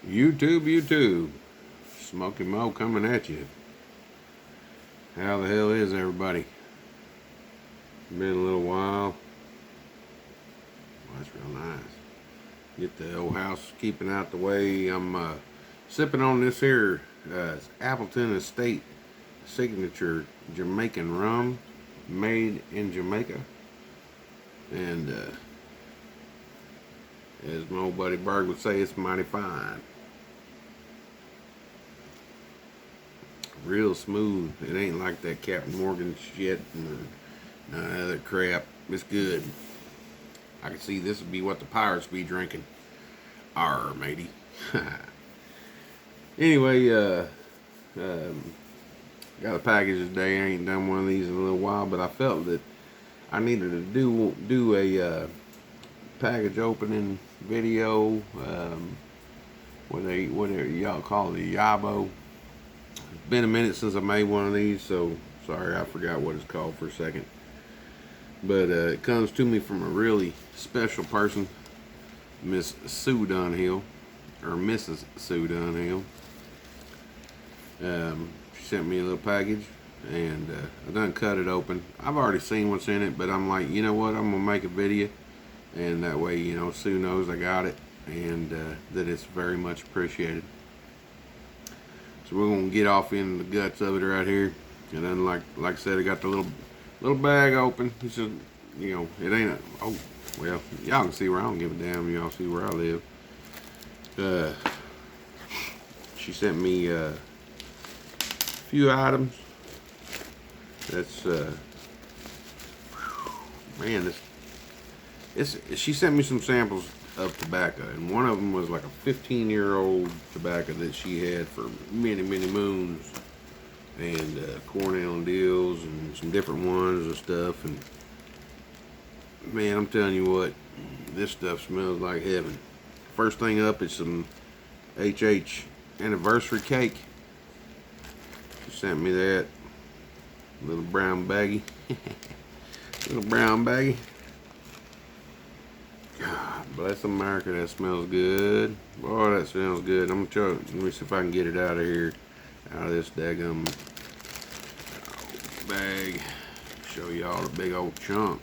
YouTube. Smoky Mo coming at you. How the hell is everybody? Been a little while. Well, that's real nice. Get the old housekeeping out the way. I'm sipping on this here Appleton Estate signature Jamaican rum made in Jamaica. And as my old buddy Berg would say, it's mighty fine. Real smooth. It ain't like that Captain Morgan shit and none of that other crap. It's good. I can see this would be what the pirates be drinking. Arr, matey. Anyway, got a package today. I ain't done one of these in a little while, but I felt that I needed to do a package opening video. Whatever y'all call it, a Yabo. It's been a minute since I made one of these, so sorry, I forgot what it's called for a second. But it comes to me from a really special person, Miss Sue Dunhill, or Mrs. Sue Dunhill. She sent me a little package, and I done cut it open. I've already seen what's in it, but I'm like, you know what? I'm gonna make a video, and that way, you know, Sue knows I got it, and that it's very much appreciated. So we're gonna get off into the guts of it right here, and then like I said, I got the little bag open. It's just, you know, it ain't a, oh, well, y'all can see where I don't give a damn. Y'all see where I live. She sent me a few items. That's, man, she sent me some samples of tobacco, and one of them was like a 15-year-old tobacco that she had for many moons. And Cornell and Deals and some different ones and stuff, and man, I'm telling you what, this stuff smells like heaven. First thing up is some HH anniversary cake. She sent me that little brown baggie. Little brown baggie. God bless America, that smells good. Boy, that smells good. I'm gonna try, let me see if I can get it out of here. Out of this daggum bag. Show y'all the big old chunk.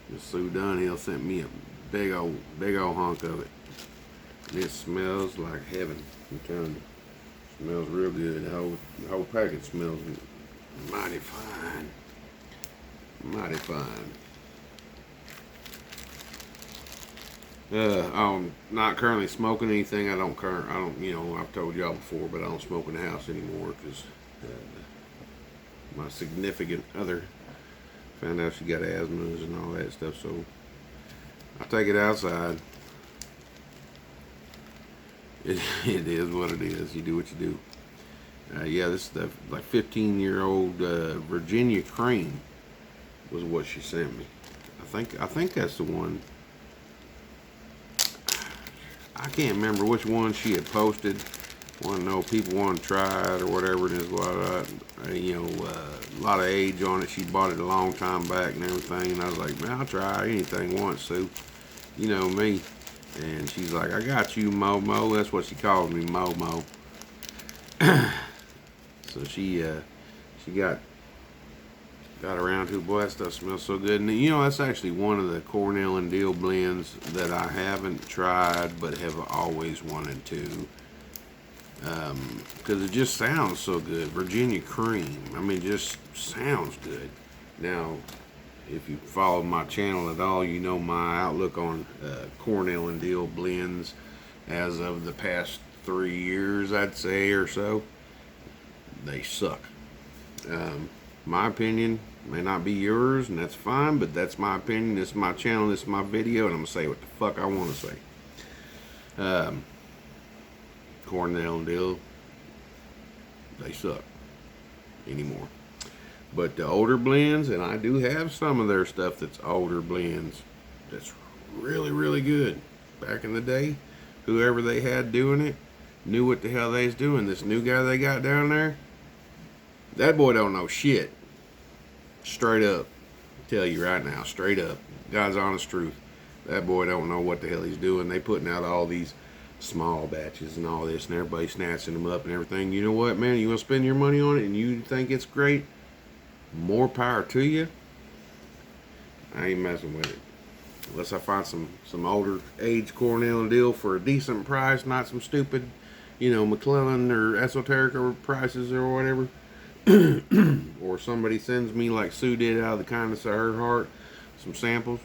Miss Sue Dunhill sent me a big old hunk of it. And it smells like heaven. I'm telling you. It smells real good. The whole package smells mighty fine. Mighty fine. I'm not currently smoking anything. I don't, you know, I've told y'all before, but I don't smoke in the house anymore because my significant other found out she got asthmas and all that stuff. So I take it outside. It is what it is. You do what you do. Yeah, this stuff, like 15-year-old Virginia cream was what she sent me. I think that's the one. I can't remember which one she had posted. Want to know, people want to try it or whatever it is. You know, a lot of age on it. She bought it a long time back and everything. And I was like, man, I'll try anything once, Sue. You know me. And she's like, I got you, Momo. That's what she calls me, Momo. So she got around to it. Boy, that stuff smells so good. And you know, that's actually one of the Cornell and Deal blends that I haven't tried but have always wanted to, because it just sounds so good. Virginia cream, I mean, just sounds good. Now, if you follow my channel at all, you know my outlook on Cornell and Deal blends as of the past 3 years, I'd say, or so. They suck. My opinion may not be yours, and that's fine, but that's my opinion. This is my channel, this is my video, and I'm gonna say what the fuck I want to say. Cornell and Deal, they suck anymore. But the older blends, and I do have some of their stuff that's older blends, that's really good. Back in the day, whoever they had doing it knew what the hell they was doing. This new guy they got down there, that boy don't know shit. Straight up. Tell you right now, straight up. God's honest truth. That boy don't know what the hell he's doing. They putting out all these small batches and all this, and everybody snatching them up and everything. You know what, man? You want to spend your money on it and you think it's great? More power to you. I ain't messing with it. Unless I find some older age Cornell and Deal for a decent price, not some stupid, McClellan or Esoteric or prices or whatever. Or somebody sends me, like Sue did out of the kindness of her heart, some samples,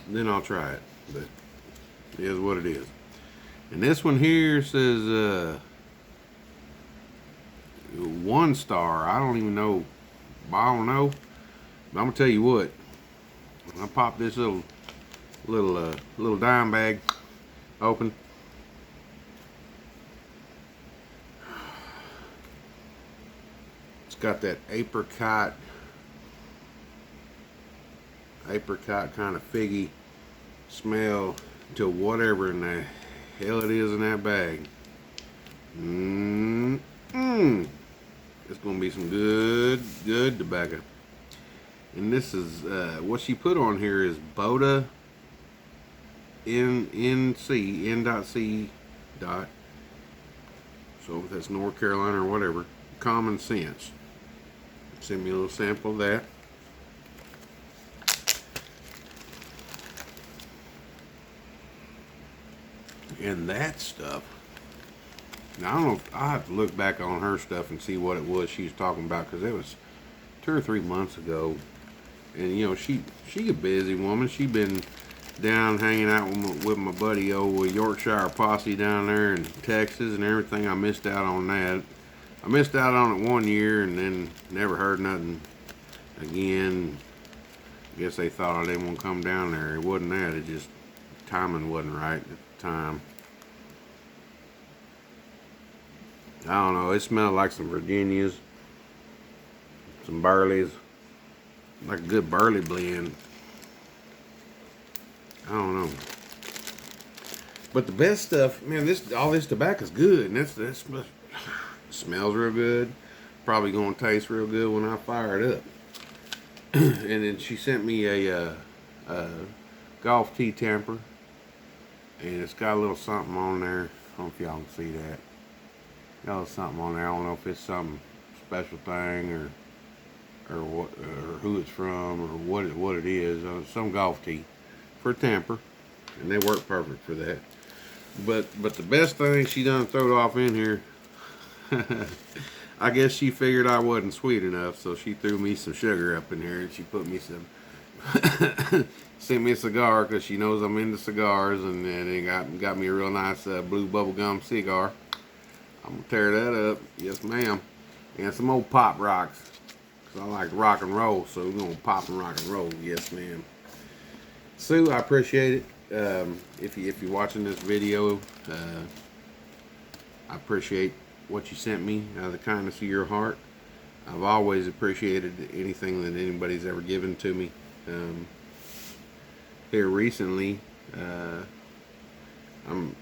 then I'll try it. But it is what it is. And this one here says 1 star. I don't even know. I don't know. But I'm gonna tell you what. When I pop this little dime bag open, it's got that apricot kind of figgy smell to whatever in the hell it is in that bag. It's gonna be some good tobacco. And this is what she put on here is Boda N.C. So that's North Carolina or whatever. Common Sense. Send me a little sample of that. And that stuff. Now I don't know. I have to look back on her stuff and see what it was she was talking about, because it was 2 or 3 months ago. And she a busy woman. She been down hanging out with my buddy old Yorkshire posse down there in Texas and everything. I missed out on that. I missed out on it 1 year and then never heard nothing again. I guess they thought I didn't want to come down there. It wasn't that. It just timing wasn't right at the time. I don't know. It smelled like some Virginias, some Burleys, like a good burley blend. I don't know. But the best stuff, man, all this tobacco's good, and that's smells real good. Probably gonna taste real good when I fire it up. And then she sent me a golf tea tamper, and it's got a little something on there. I don't know if y'all can see that. Got a little something on there. I don't know if it's some special thing or what, or who it's from, or what it is. Some golf tea for a tamper, and they work perfect for that. But the best thing she done throwed off in here, I guess she figured I wasn't sweet enough, so she threw me some sugar up in here, and she put me some sent me a cigar, because she knows I'm into cigars, and it got me a real nice blue bubblegum cigar. I'm gonna tear that up. Yes, ma'am. And some old pop rocks, because I like rock and roll, so we're gonna pop and rock and roll. Yes, ma'am. Sue, I appreciate it. If you're watching this video, I appreciate what you sent me out of the kindness of your heart. I've always appreciated anything that anybody's ever given to me. Here recently, I'm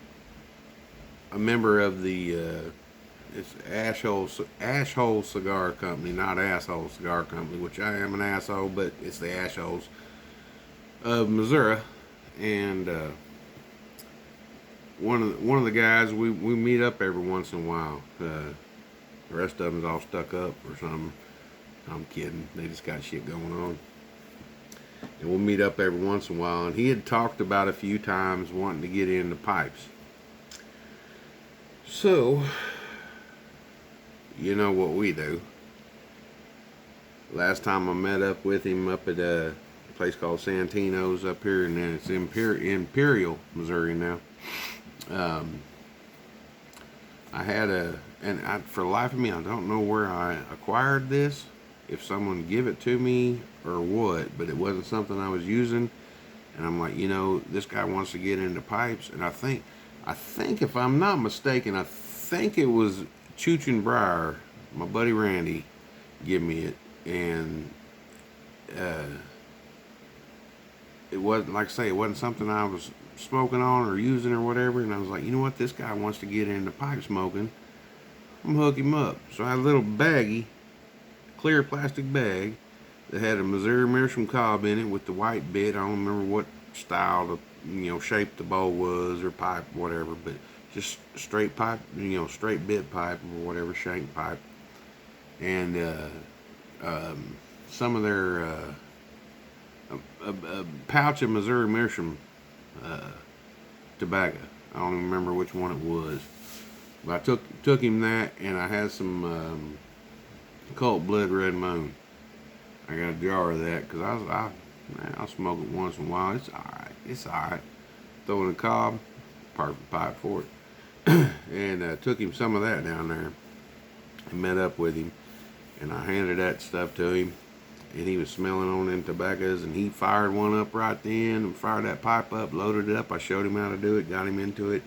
a member of the it's Ashhole Cigar Company, not Asshole Cigar Company, which I am an asshole, but it's the Ashholes of Missouri. And one of the guys, we meet up every once in a while. The rest of them's all stuck up or something. I'm kidding. They just got shit going on. And we'll meet up every once in a while. And he had talked about a few times wanting to get into pipes. So, you know what we do. Last time I met up with him up at a place called Santino's up here, and then it's Imperial, Missouri now. I had for the life of me, I don't know where I acquired this, if someone gave it to me or what, but it wasn't something I was using. And I'm like, this guy wants to get into pipes, and I think if I'm not mistaken, I think it was Chooch and Briar, my buddy Randy, give me it, and it wasn't, like I say, it wasn't something I was smoking on or using or whatever. And I was like, you know what, this guy wants to get into pipe smoking. I'm gonna hook him up. So I had a little baggie, clear plastic bag that had a Missouri Meerschaum cob in it with the white bit. I don't remember what style shape the bowl was or pipe, whatever, but just straight pipe, straight bit pipe or whatever, shank pipe. And some of their a pouch of Missouri Meerschaum tobacco. I don't even remember which one it was. But I took him that, and I had some Colt Blood Red Moon. I got a jar of that because I'll smoke it once in a while. It's alright. It's alright. Throw in a cob, perfect pipe for it. And took him some of that down there. I met up with him, and I handed that stuff to him, and he was smelling on them tobaccos, and he fired one up right then and fired that pipe up, loaded it up. I showed him how to do it, got him into it.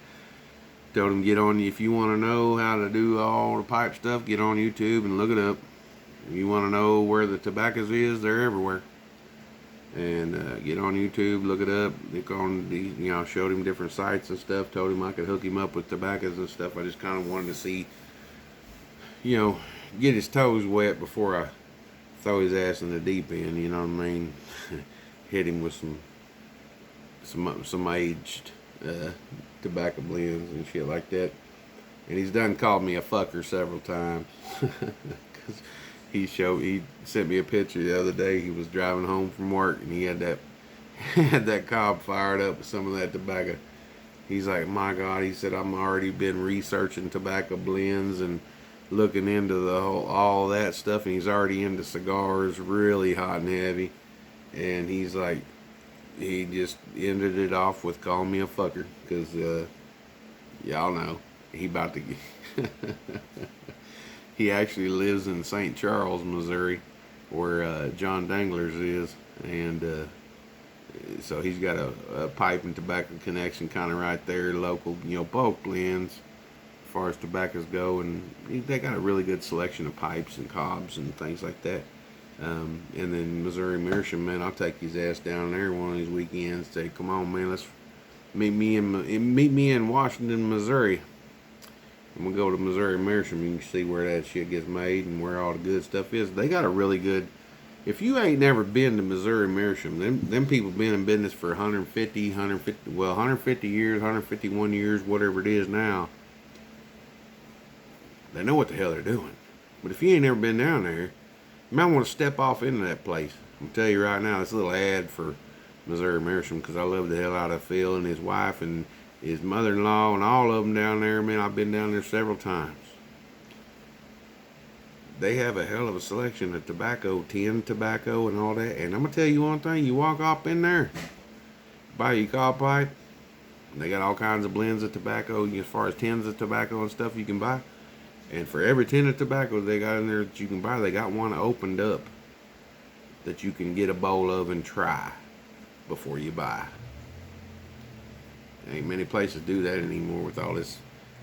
Told him, get on, if you want to know how to do all the pipe stuff, get on YouTube and look it up. If you want to know where the tobaccos is, they're everywhere. And get on YouTube, look it up. Look on the, showed him different sites and stuff. Told him I could hook him up with tobaccos and stuff. I just kind of wanted to see, get his toes wet before I throw his ass in the deep end. You know what I mean? Hit him with some aged tobacco blends and shit like that. And he's done called me a fucker several times. Cause he sent me a picture the other day. He was driving home from work and he had that cob fired up with some of that tobacco. He's like, my God, he said, I'm already been researching tobacco blends and looking into all that stuff, and he's already into cigars, really hot and heavy. And he's like, he just ended it off with calling me a fucker, because y'all know he about to get he actually lives in St. Charles, Missouri, where John Dangler's is, and so he's got a pipe and tobacco connection kind of right there, local, bulk blends as far as tobaccos go, and they got a really good selection of pipes and cobs and things like that. And then Missouri Meerschaum, man, I'll take his ass down there one of these weekends. Say, come on, man, let's meet me in Washington, Missouri. And we'll go to Missouri Meerschaum. You can see where that shit gets made and where all the good stuff is. They got a really good. If you ain't never been to Missouri Meerschaum, them people been in business for 150 years, 151 years, whatever it is now. They know what the hell they're doing. But if you ain't never been down there, you might want to step off into that place. I'm tell you right now, this little ad for Missouri Meerschaum, because I love the hell out of Phil and his wife and his mother-in-law and all of them down there. Man, I've been down there several times. They have a hell of a selection of tobacco, tin tobacco and all that. And I'm going to tell you one thing. You walk up in there, buy your cob pipe, and they got all kinds of blends of tobacco as far as tins of tobacco and stuff you can buy. And for every tin of tobacco they got in there that you can buy, they got one opened up that you can get a bowl of and try before you buy. Ain't many places do that anymore with all this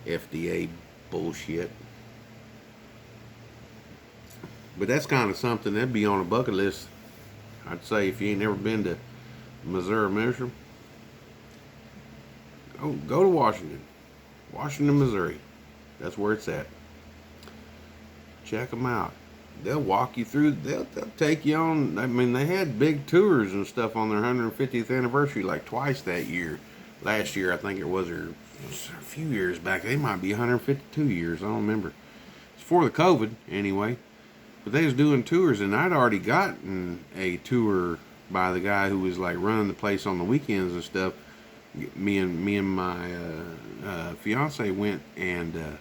FDA bullshit. But that's kind of something that'd be on a bucket list. I'd say if you ain't never been to Missouri Meerschaum, go to Washington, Missouri. That's where it's at. Check them out. They'll walk you through. They'll take you on. I mean, they had big tours and stuff on their 150th anniversary, like twice that year. Last year, I think it was, or a few years back. They might be 152 years. I don't remember. It's for the COVID anyway. But they was doing tours, and I'd already gotten a tour by the guy who was like running the place on the weekends and stuff. Me and my fiance went and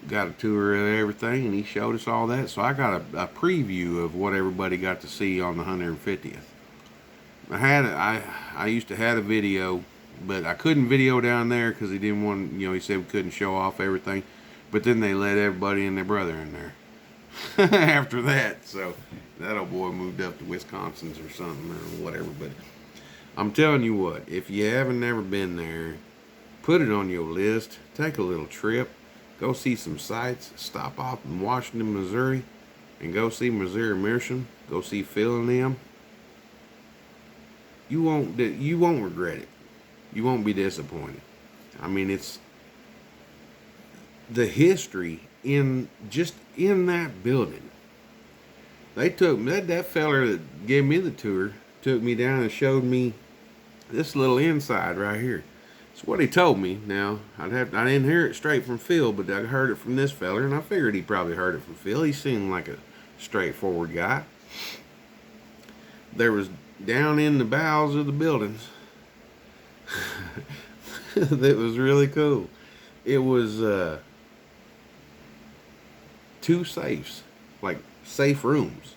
got a tour of everything, and he showed us all that. So I got a preview of what everybody got to see on the 150th. I used to have a video, but I couldn't video down there because he didn't want, he said we couldn't show off everything. But then they let everybody and their brother in there after that. So that old boy moved up to Wisconsin or something or whatever. But I'm telling you what, if you haven't never been there, put it on your list. Take a little trip. Go see some sights. Stop off in Washington, Missouri, and go see Missouri Meerschaum. Go see Phil and them. You won't regret it. You won't be disappointed. I mean, it's the history in that building. They took that feller that gave me the tour took me down and showed me this little inside right here. It's what he told me. Now I didn't hear it straight from Phil, but I heard it from this feller, and I figured he probably heard it from Phil. He seemed like a straightforward guy. There was down in the bowels of the buildings. That was really cool. It was two safes, like safe rooms,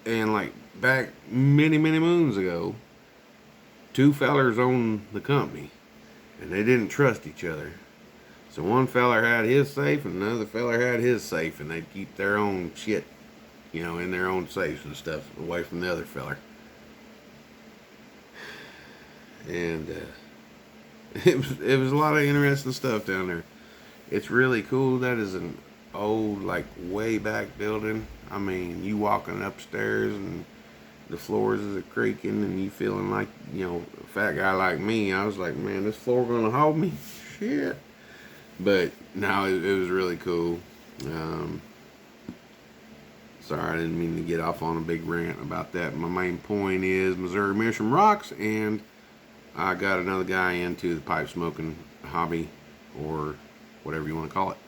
and like back many moons ago, two fellers owned the company, and they didn't trust each other. So one feller had his safe, and another feller had his safe, and they'd keep their own shit, in their own safes and stuff, away from the other feller. And it was a lot of interesting stuff down there. It's really cool. That is an old, like, way back building. I mean, you walking upstairs and the floors is creaking, and you feeling like, a fat guy like me. I was like, man, this floor gonna hold me? Shit. But no, it was really cool. Sorry, I didn't mean to get off on a big rant about that. My main point is Missouri Mission rocks, and I got another guy into the pipe smoking hobby, or whatever you want to call it.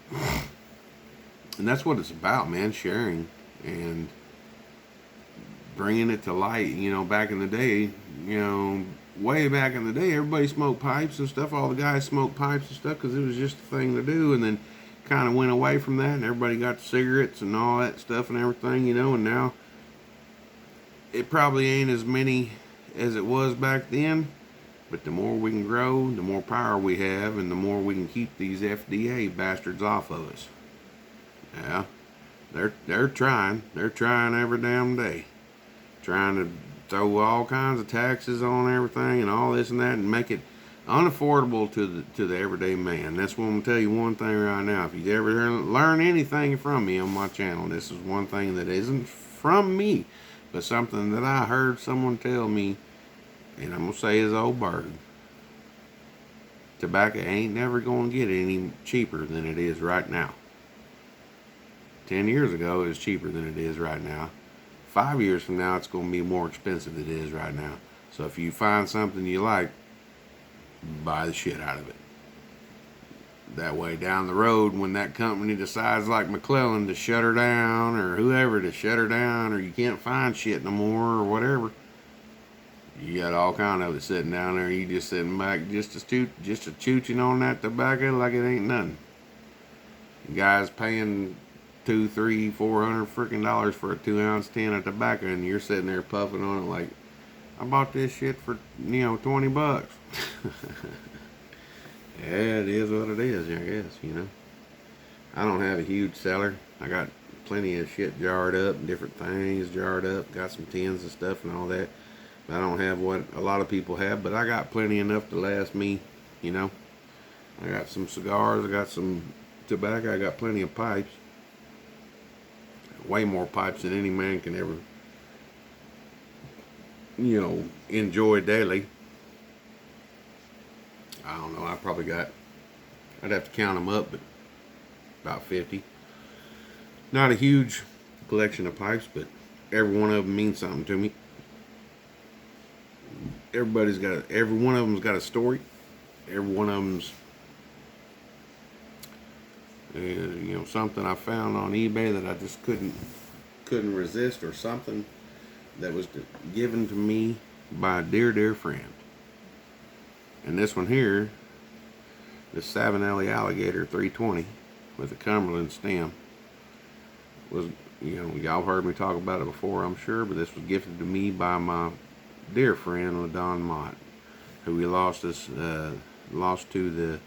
And that's what it's about, man, sharing and bringing it to light. Back in the day, way back in the day, everybody smoked pipes and stuff. All the guys smoked pipes and stuff because it was just a thing to do. And then kind of went away from that, and everybody got cigarettes and all that stuff and everything, and now it probably ain't as many as it was back then. But the more we can grow, the more power we have, and the more we can keep these FDA bastards off of us. Yeah, they're trying. They're trying every damn day, trying to throw all kinds of taxes on everything and all this and that, and make it unaffordable to the everyday man. That's what I'm gonna tell you one thing right now. If you ever learn anything from me on my channel, this is one thing that isn't from me, but something that I heard someone tell me. And I'm going to say his old bird. Tobacco ain't never going to get any cheaper than it is right now. 10 years ago, it was cheaper than it is right now. 5 years from now, it's going to be more expensive than it is right now. So if you find something you like, buy the shit out of it. That way, down the road, when that company decides, like McClellan, to shut her down, or whoever to shut her down, or you can't find shit no more, or whatever, you got all kind of it sitting down there. You just sitting back, just a chooching on that tobacco like it ain't nothing. The guy's paying $200, $300, $400 freaking dollars for a 2-ounce tin of tobacco, and you're sitting there puffing on it like, I bought this shit for $20. Yeah, it is what it is, I guess. I don't have a huge cellar. I got plenty of shit jarred up, different things jarred up. Got some tins and stuff and all that. I don't have what a lot of people have, but I got plenty enough to last me, I got some cigars, I got some tobacco, I got plenty of pipes. Way more pipes than any man can ever, enjoy daily. I don't know, I'd have to count them up, but about 50. Not a huge collection of pipes, but every one of them means something to me. Every one of them's got a story. Every one of them's, something I found on eBay that I just couldn't resist, or something that was given to me by a dear friend. And this one here, this Savinelli Alligator 320 with a Cumberland stem, was, y'all heard me talk about it before, I'm sure, but this was gifted to me by my dear friend LaDon Mott, who we lost to the,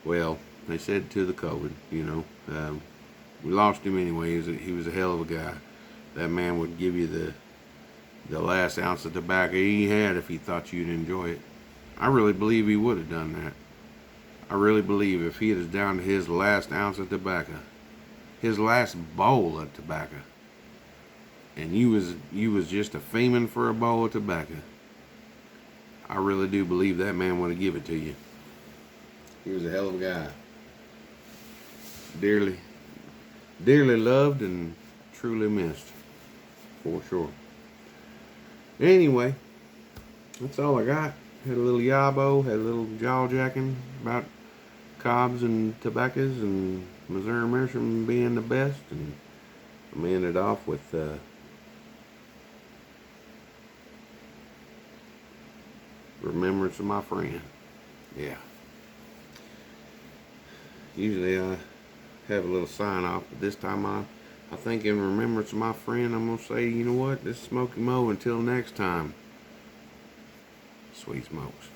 well, they said to the COVID, we lost him anyway. He was a hell of a guy. That man would give you the last ounce of tobacco he had if he thought you'd enjoy it. I really believe he would have done that. I really believe if he was down to his last ounce of tobacco, his last bowl of tobacco, and you was just a fiending for a bowl of tobacco, I really do believe that man would have give it to you. He was a hell of a guy. Dearly loved and truly missed, for sure. Anyway, That's all I got. Had a little Yabo, had a little jaw jacking about cobs and tobaccos and Missouri American being the best, and I'm ended off with remembrance of my friend. Yeah. Usually I have a little sign off, but this time I think in remembrance of my friend, I'm gonna say, you know what, this is Smokey Mo. Until next time, sweet smokes.